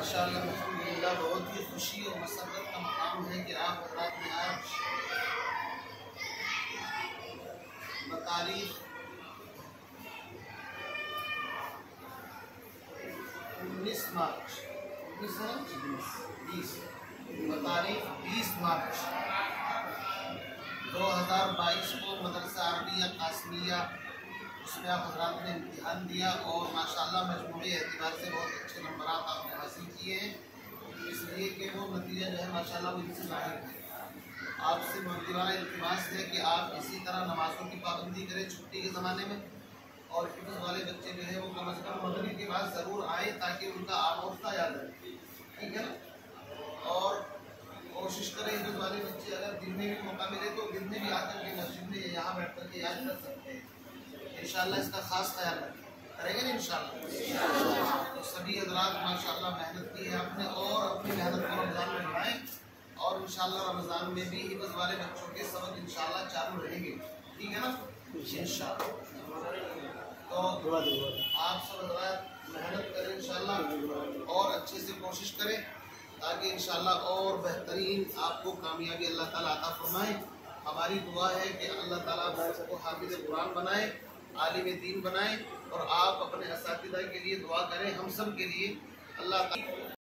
माशाअल्लाह अल्हम्दुलिल्लाह बहुत ही खुशी और मसरत का मकाम है कि आप हज़रात ने आज बतारीख 19 मार्च 20 मार्च 2022 को मदरसा अरबिया कासमिया उसमें आप हज़रात ने इम्तिहान दिया और माशाअल्लाह मजमूई एतबार से बहुत अच्छे नंबर आपने हासिल किए हैं, इसलिए कि वो नतीजा जो है माशाअल्लाह वो इनसे ज़ाहिर है। आपसे मर्दीवाना इल्तिमास है कि आप इसी तरह नमाज़ों की पाबंदी करें छुट्टी के ज़माने में, और हिफ्ज़ वाले बच्चे जो है वो कम अज़ कम मगरिब के बाद ज़रूर आए ताकि उनका आमोज़ा याद रहे, ठीक है ना। और कोशिश करें हिफ्ज़ वाले बच्चे अगर दिन में भी मौका मिले तो दिन में भी आकर के मस्जिद में यहाँ बैठ कर के याद कर सकते हैं। इंशाअल्लाह इसका ख़ास ख्याल करेंगे ना इंशाअल्लाह। तो सभी हज़रात माशाअल्लाह मेहनत की है आपने और अपनी मेहनत को रमज़ान में बढ़ाएं, और इंशाअल्लाह रमज़ान में भी हिफ्ज़ वाले बच्चों के सबक इंशाअल्लाह चालू रहेंगे, ठीक है ना इंशाअल्लाह। तो आप सब हज़रात मेहनत करें इंशाअल्लाह और अच्छे से कोशिश करें ताकि इंशाअल्लाह और बेहतरीन आपको कामयाबी अल्लाह ताला अता फरमाए। हमारी दुआ है कि अल्लाह ताला आपको हाफिज़ कुरान बनाए, आलिम दीन बनाए, और आप अपने असातिज़ा के लिए दुआ करें, हम सब के लिए अल्लाह ताला